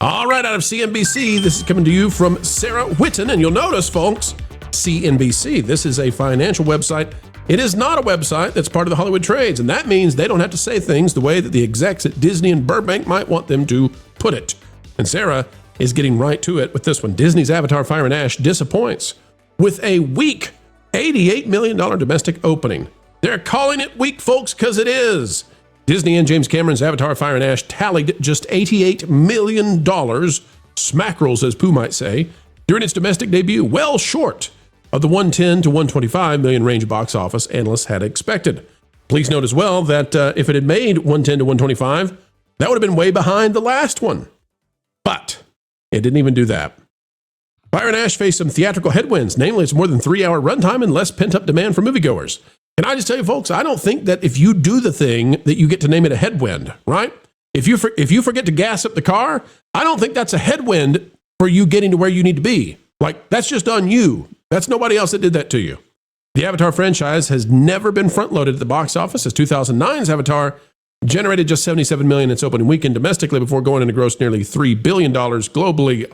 All right, out of CNBC, this is coming to you from Sarah Whitten, and you'll notice, folks, CNBC, this is a financial website. It is not a website that's part of the Hollywood Trades, and that means they don't have to say things the way that the execs at Disney and Burbank might want them to put it. And Sarah is getting right to it with this one. Disney's Avatar Fire and Ash disappoints with a weak $88 million domestic opening. They're calling it weak, folks, because it is. Disney and James Cameron's Avatar Fire and Ash tallied just $88 million, smackerels as Pooh might say, during its domestic debut, well short of the 110 to 125 million range box office analysts had expected. Please note as well that if it had made 110 to 125, that would have been way behind the last one. But it didn't even do that. Fire and Ash faced some theatrical headwinds, namely its more than 3-hour runtime and less pent-up demand for moviegoers. Can I just tell you, folks, I don't think that if you do the thing that you get to name it a headwind, right? If you forget to gas up the car, I don't think that's a headwind for you getting to where you need to be. Like, that's just on you. That's nobody else that did that to you. The Avatar franchise has never been front-loaded at the box office, as 2009's Avatar generated just $77 million in its opening weekend domestically before going in to gross nearly $3 billion globally.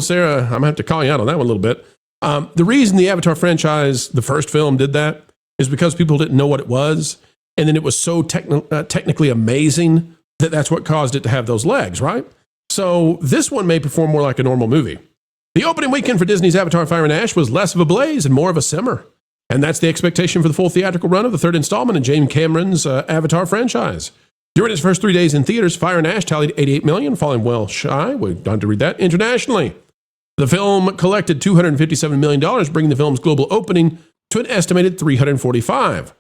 Sarah, I'm going to have to call you out on that one a little bit. The reason the Avatar franchise, the first film, did that is because people didn't know what it was. And then it was so technically amazing that that's what caused it to have those legs, right? So this one may perform more like a normal movie. The opening weekend for Disney's Avatar Fire and Ash was less of a blaze and more of a simmer. And that's the expectation for the full theatrical run of the third installment in James Cameron's Avatar franchise. During its first 3 days in theaters, Fire and Ash tallied $88 million, falling well shy. We don't have to read that internationally. The film collected $257 million, bringing the film's global opening to an estimated $345.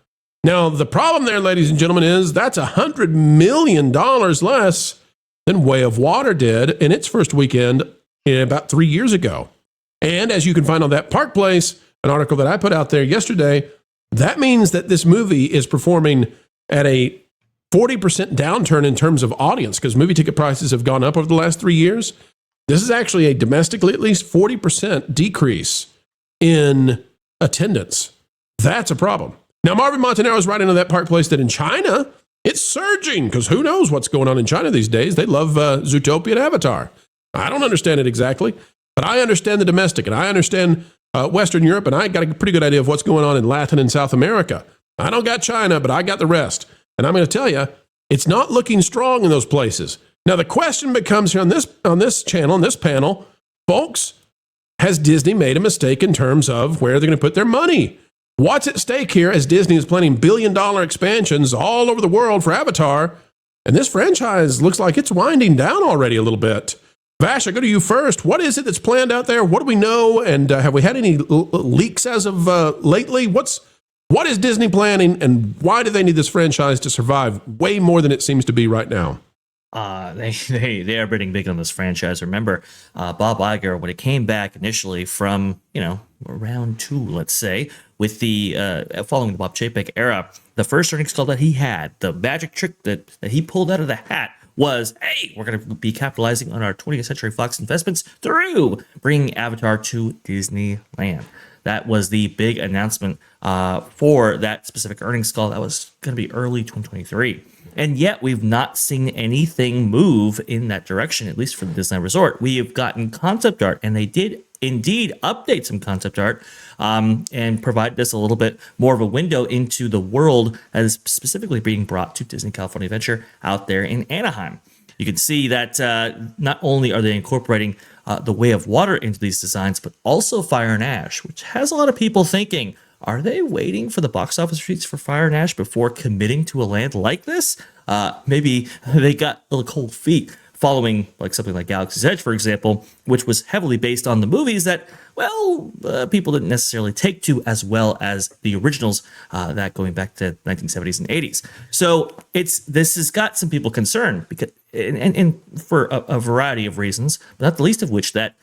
Now, the problem there, ladies and gentlemen, is that's $100 million less than Way of Water did in its first weekend about 3 years ago. And as you can find on that Park Place, an article that I put out there yesterday, that means that this movie is performing at a 40% downturn in terms of audience, because movie ticket prices have gone up over the last 3 years. This is actually a domestically at least 40% decrease in attendance. That's a problem. Now, Marvin Montanaro is writing on that Park Place that in China, it's surging, because who knows what's going on in China these days. They love Zootopia and Avatar. I don't understand it exactly, but I understand the domestic, and I understand Western Europe, and I got a pretty good idea of what's going on in Latin and South America. I don't got China, but I got the rest. And I'm going to tell you, it's not looking strong in those places. Now, the question becomes here on this channel, on this panel, folks, has Disney made a mistake in terms of where they're going to put their money? What's at stake here as Disney is planning billion-dollar expansions all over the world for Avatar, and this franchise looks like it's winding down already a little bit. Vash, I go to you first. What is it that's planned out there? What do we know? And have we had any leaks as of lately? What is Disney planning, and why do they need this franchise to survive way more than it seems to be right now? They are betting big on this franchise. Remember, Bob Iger, when it came back initially from, round 2, let's say, with the following the Bob Chapek era, the first earnings call that he had, the magic trick that he pulled out of the hat was, hey, we're going to be capitalizing on our 20th Century Fox investments through bringing Avatar to Disneyland. That was the big announcement for that specific earnings call. That was going to be early 2023. And yet we've not seen anything move in that direction, at least for the Disneyland Resort. We have gotten concept art, and they did indeed update some concept art and provide us a little bit more of a window into the world that is specifically being brought to Disney California Adventure out there in Anaheim. You can see that not only are they incorporating the Way of Water into these designs, but also Fire and Ash, which has a lot of people thinking, are they waiting for the box office receipts for Fire and Ash before committing to a land like this? Maybe they got a little cold feet following like something like Galaxy's Edge, for example, which was heavily based on the movies that, people didn't necessarily take to as well as the originals, that going back to 1970s and 80s. So this has got some people concerned because, and for a variety of reasons, but not the least of which that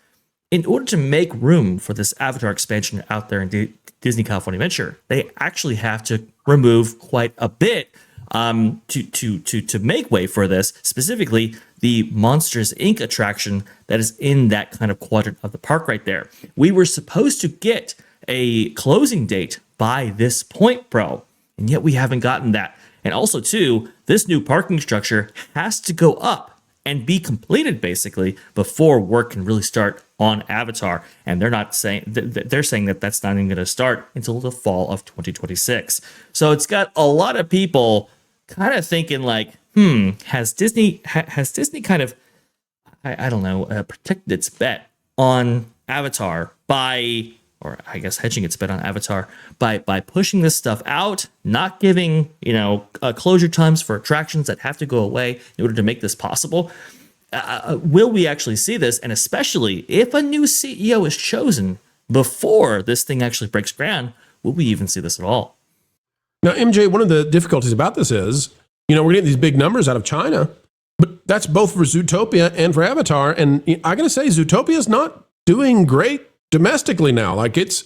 in order to make room for this Avatar expansion out there in Disney California Adventure, they actually have to remove quite a bit to make way for this, specifically the Monsters, Inc. attraction that is in that kind of quadrant of the park right there. We were supposed to get a closing date by this point, bro, and yet we haven't gotten that. And also, too, this new parking structure has to go up and be completed basically before work can really start on Avatar. And they're not saying they're saying that that's not even going to start until the fall of 2026. So it's got a lot of people kind of thinking like, has Disney kind of I don't know, protected its bet on Avatar by, or I guess hedging its bet on Avatar by pushing this stuff out, not giving closure times for attractions that have to go away in order to make this possible. Will we actually see this? And especially if a new CEO is chosen before this thing actually breaks ground, will we even see this at all? Now, MJ, one of the difficulties about this is, we're getting these big numbers out of China, but that's both for Zootopia and for Avatar. And I got to say, Zootopia is not doing great domestically now. Like it's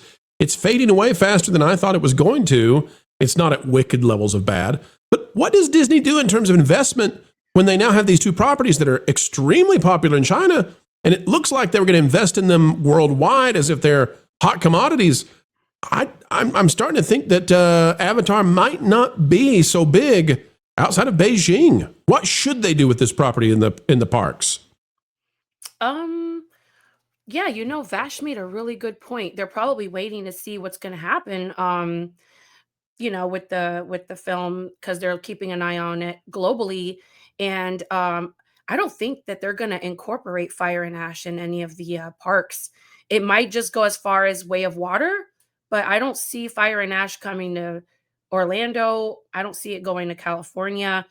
fading away faster than I thought it was going to. It's not at wicked levels of bad. But what does Disney do in terms of investment when they now have these two properties that are extremely popular in China? And it looks like they were going to invest in them worldwide as if they're hot commodities. I'm starting to think that Avatar might not be so big outside of Beijing. What should they do with this property in the parks? Yeah, Vash made a really good point. They're probably waiting to see what's going to happen, with the film, because they're keeping an eye on it globally. And I don't think that they're going to incorporate Fire and Ash in any of the parks. It might just go as far as Way of Water, but I don't see Fire and Ash coming to Orlando. I don't see it going to California.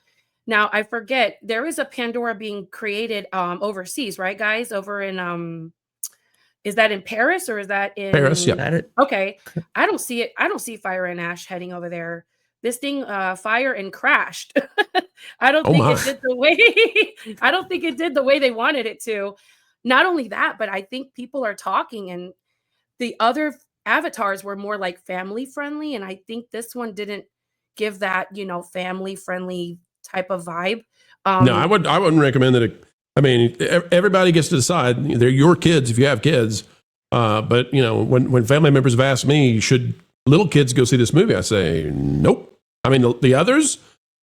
Now, I forget, there is a Pandora being created overseas, right, guys? Over in is that in Paris or is that in Paris? Yeah. That it? Okay. I don't see it. I don't see Fire and Ash heading over there. This thing fire and crashed. I don't think it did the way I don't think it did the way they wanted it to. Not only that, but I think people are talking, and the other avatars were more like family friendly, and I think this one didn't give that, family friendly type of vibe. No, I wouldn't recommend that. Everybody gets to decide. They're your kids if you have kids. But when family members have asked me, should little kids go see this movie? I say, nope. The others,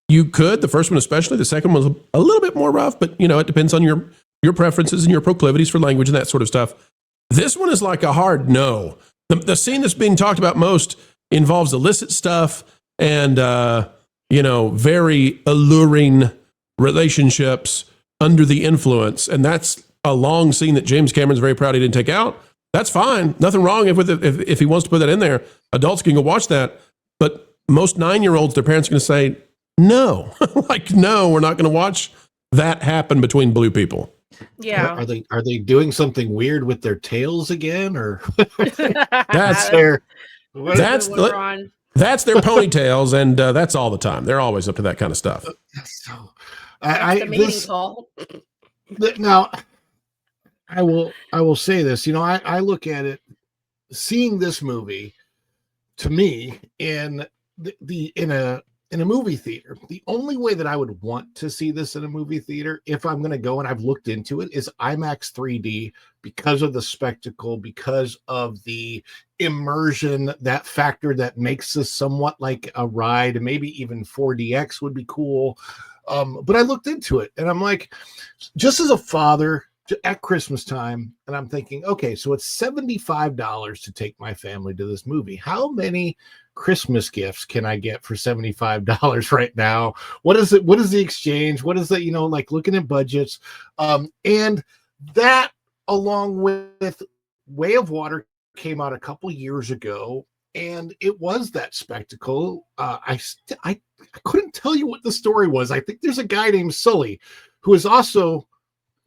you could. The first one especially. The second one was a little bit more rough, but it depends on your preferences and your proclivities for language and that sort of stuff. This one is like a hard no. The scene that's being talked about most involves illicit stuff and very alluring relationships under the influence, and that's a long scene that James Cameron's very proud he didn't take out. That's fine. Nothing wrong if he wants to put that in there. Adults can go watch that, but most 9-year-olds, their parents are going to say no. No, we're not going to watch that happen between blue people. Yeah. Are they doing something weird with their tails again, or that's their ponytails, and that's all the time. They're always up to that kind of stuff. So that's the mating call. Now, I will say this. I look at it, seeing this movie, to me, in a movie theater, the only way that I would want to see this in a movie theater, if I'm going to go, and I've looked into it, is IMAX 3D, because of the spectacle, because of the immersion, that factor that makes this somewhat like a ride. Maybe even 4DX would be cool. But I looked into it, and I'm like, just as a father at Christmas time, and I'm thinking, okay, so it's $75 to take my family to this movie. How many Christmas gifts can I get for $75 right now? What is it? What is the exchange? What is that? Looking at budgets. And that, along with Way of Water, came out a couple years ago, and it was that spectacle. I couldn't tell you what the story was. I think there's a guy named Sully, who is also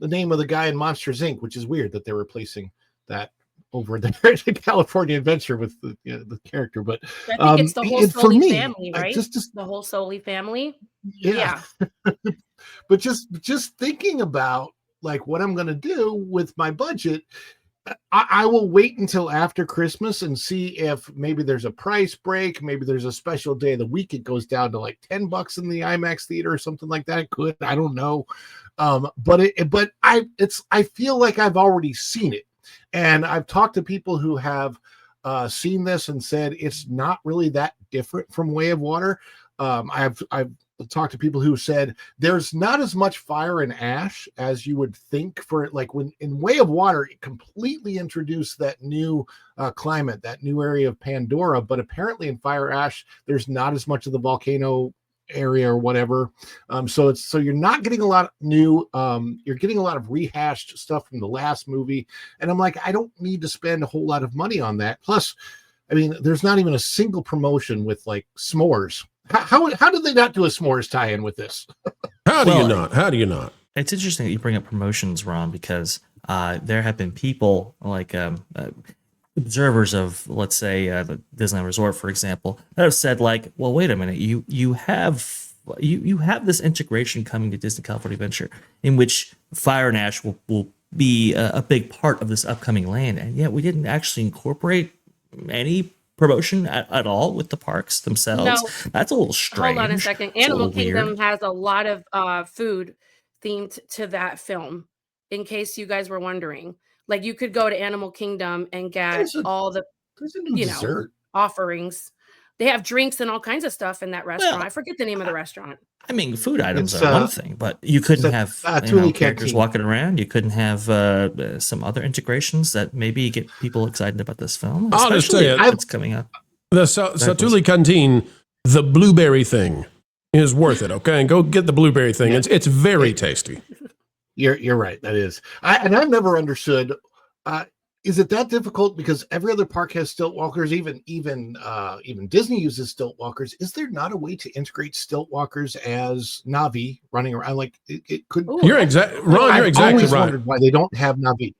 the name of the guy in Monsters Inc., which is weird that they're replacing that over there in California Adventure with the character. But I think it's the whole Sully family, right? Just the whole Sully family. Yeah. But just thinking about what I'm going to do with my budget, I will wait until after Christmas and see if maybe there's a price break. Maybe there's a special day of the week. It goes down to $10 in the IMAX theater or something like that. I don't know. But I feel like I've already seen it, and I've talked to people who have seen this and said it's not really that different from Way of Water. I've talked to people who said there's not as much fire and ash as you would think for it. Like when in Way of Water, it completely introduced that new climate, that new area of Pandora. But apparently in Fire Ash, there's not as much of the volcano area or whatever. So you're not getting a lot new. You're getting a lot of rehashed stuff from the last movie. And I'm like, I don't need to spend a whole lot of money on that. Plus, I mean, there's not even a single promotion with like s'mores. How did they not do a s'mores tie-in with this? How do you not? How do you not? It's interesting that you bring up promotions, Ron, because there have been people like observers of, let's say, the Disneyland Resort, for example, that have said like, well, wait a minute, you have this integration coming to Disney California Adventure in which Fire and Ash will be a big part of this upcoming land, and yet we didn't actually incorporate any promotion at all with the parks themselves. No. That's a little strange. Hold on a second. It's a Animal little Kingdom weird. has a lot of food themed to that film, in case you guys were wondering. Like you could go to Animal Kingdom and get all the There's a new dessert. offerings. They have drinks and all kinds of stuff in that restaurant. Well, I forget the name of the restaurant. I mean, food items It's, are one thing, but you couldn't have Tuli characters Canteen. walking around. You couldn't have some other integrations that maybe get people excited about this film. I'll just tell Especially you, if it's coming up. The Satuli Canteen, the blueberry thing is worth it. Okay, and go get the blueberry thing. Yeah. It's very tasty. You're right. That is. I've never understood. Is it that difficult? Because every other park has stilt walkers. Even Disney uses stilt walkers. Is there not a way to integrate stilt walkers as Navi running around? Like it could. Ooh, Ron. You're I've exactly always right. wondered why they don't have Navi.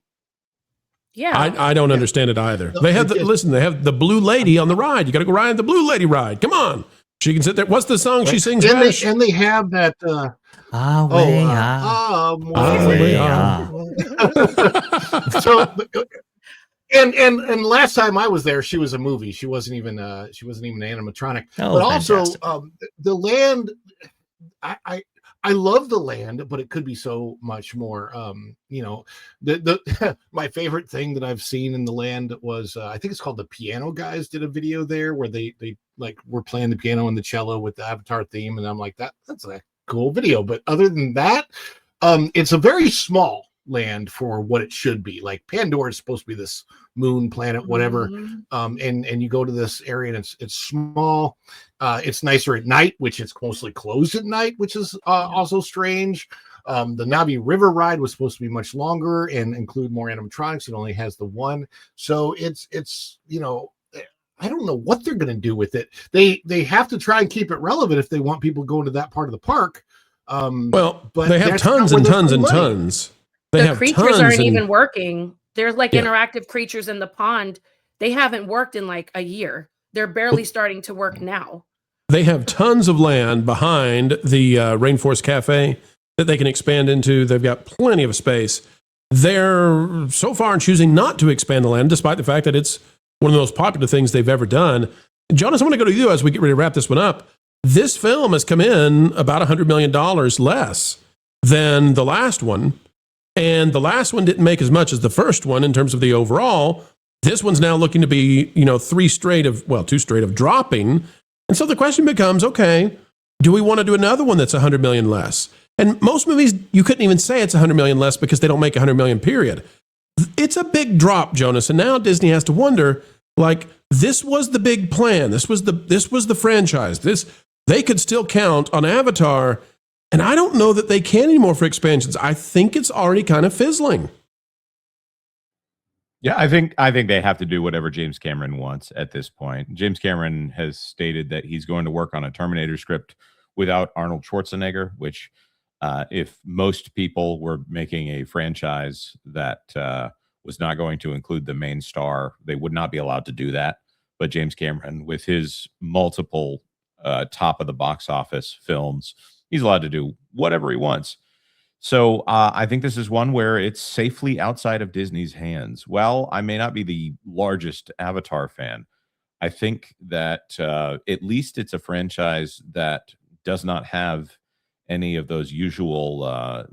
Yeah. I don't understand it either. No, They have it's- they have the blue lady on the ride. You got to go ride the blue lady ride. Come on, she can sit there. What's the song she sings? And Vash? they have that. So and last time I was there, she was a movie. She wasn't even animatronic. Oh, But also fantastic. the land. I love the land, but it could be so much more. The my favorite thing that I've seen in the land was I think it's called the Piano Guys did a video there where they like were playing the piano and the cello with the Avatar theme, and I'm like that's a cool video. But other than that, it's a very small land for what it should be. Like Pandora is supposed to be this moon planet, whatever. Mhm. And you go to this area and it's small. It's nicer at night, which it's mostly closed at night, which is also strange. The Navi River ride was supposed to be much longer and include more animatronics. It only has the one. So it's I don't know what they're going to do with it. They have to try and keep it relevant if they want people going to that part of the park. Well, but they have that's tons not and where tons they're and putting money. tons. They The have creatures tons aren't and- even working. There's like Yeah. interactive creatures in the pond. They haven't worked in like a year. They're barely starting to work now. They have tons of land behind the Rainforest Cafe that they can expand into. They've got plenty of space. They're so far choosing not to expand the land, despite the fact that it's one of the most popular things they've ever done. Jonas, I'm going to go to you as we get ready to wrap this one up. This film has come in about $100 million less than the last one. And the last one didn't make as much as the first one in terms of the overall. This one's now looking to be, 2 straight of dropping. And so the question becomes, okay, do we want to do another one that's 100 million less? And most movies, you couldn't even say it's 100 million less because they don't make 100 million, period. It's a big drop, Jonas. And now Disney has to wonder, like, this was the big plan. This was the franchise. They could still count on Avatar. And I don't know that they can anymore for expansions. I think it's already kind of fizzling. Yeah, I think they have to do whatever James Cameron wants at this point. James Cameron has stated that he's going to work on a Terminator script without Arnold Schwarzenegger, which if most people were making a franchise that was not going to include the main star, they would not be allowed to do that. But James Cameron, with his multiple top of the box office films, he's allowed to do whatever he wants. So I think this is one where it's safely outside of Disney's hands. Well, I may not be the largest Avatar fan. I think that at least it's a franchise that does not have any of those usual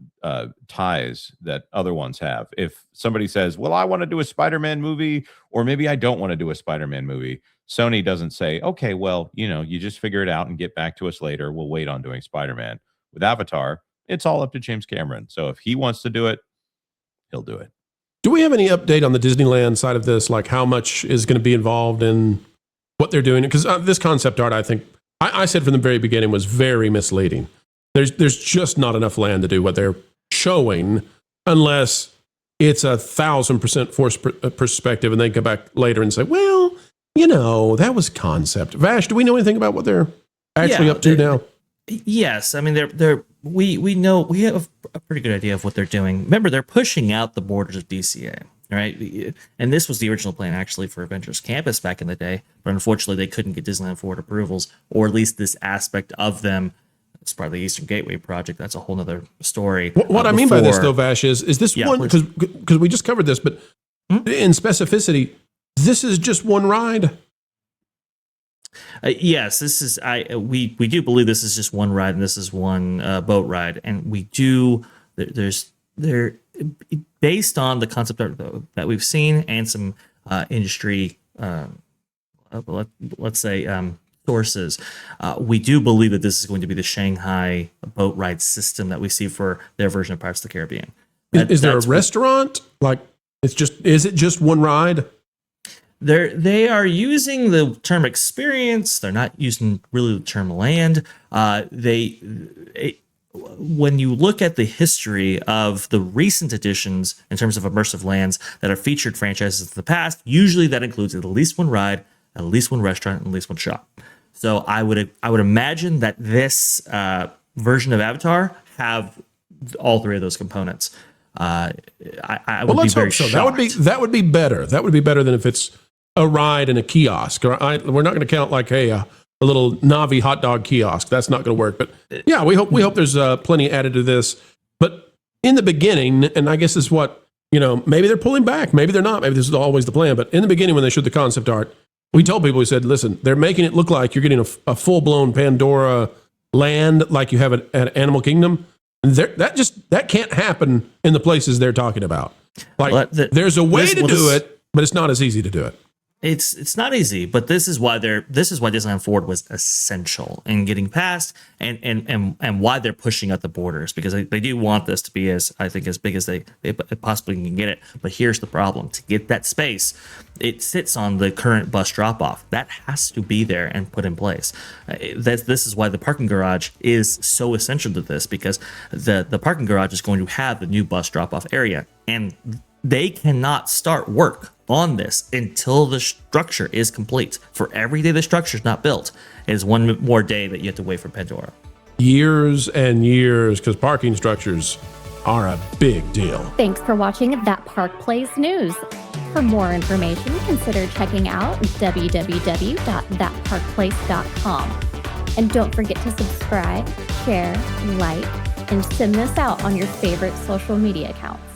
ties that other ones have. If somebody says, well, I want to do a Spider-Man movie, or maybe I don't want to do a Spider-Man movie, Sony doesn't say, okay, well, you just figure it out and get back to us later. We'll wait on doing Spider-Man. With Avatar, it's all up to James Cameron. So if he wants to do it, he'll do it. Do we have any update on the Disneyland side of this? Like how much is going to be involved in what they're doing? Because this concept art, I think, I said from the very beginning, was very misleading. There's just not enough land to do what they're showing unless it's 1,000% forced perspective and they come back later and say, well, that was concept. Vash, do we know anything about what they're actually up to now? Yes, I mean we know, we have a pretty good idea of what they're doing. Remember, they're pushing out the borders of DCA, right? And this was the original plan actually for Avengers Campus back in the day, but unfortunately they couldn't get Disneyland Forward approvals, or at least this aspect of them. It's part of the Eastern Gateway project. That's a whole nother story. What I mean by this, though, Vash, is this one, because we just covered this, but in specificity, this is just one ride. Yes, this is. We do believe this is just one ride, and this is one boat ride, and we do. There, based on the concept art that we've seen and some industry, let's say, sources, we do believe that this is going to be the Shanghai boat ride system that we see for their version of Pirates of the Caribbean. Is there a restaurant? Like, is it just one ride? They are using the term experience. They're not using really the term land. When you look at the history of the recent additions in terms of immersive lands that have featured franchises in the past, usually that includes at least one ride, at least one restaurant, and at least one shop. So I would imagine that this version of Avatar have all three of those components. I would be very shocked. That would be better. That would be better than if it's a ride and a kiosk. We're not going to count like a little Navi hot dog kiosk. That's not going to work. But yeah, we hope there's plenty added to this. But in the beginning, and I guess this is what, maybe they're pulling back, maybe they're not, maybe this is always the plan. But in the beginning, when they showed the concept art, we told people, we said, listen, they're making it look like you're getting a full-blown Pandora land like you have at Animal Kingdom. And that can't happen in the places they're talking about. Like, there's a way to do it, but it's not as easy to do it. It's not easy, but this is why Disneyland Forward was essential in getting past and why they're pushing out the borders, because they do want this to be as big as they possibly can get it. But here's the problem: to get that space, it sits on the current bus drop off. That has to be there and put in place. This is why the parking garage is so essential to this, because the parking garage is going to have the new bus drop off area, and they cannot start work on this until the structure is complete. For every day the structure is not built, it is one more day that you have to wait for Pandora. Years and years, because parking structures are a big deal. Thanks for watching That Park Plays News. For more information, consider checking out www.thatparkplace.com. And don't forget to subscribe, share, like, and send this out on your favorite social media accounts.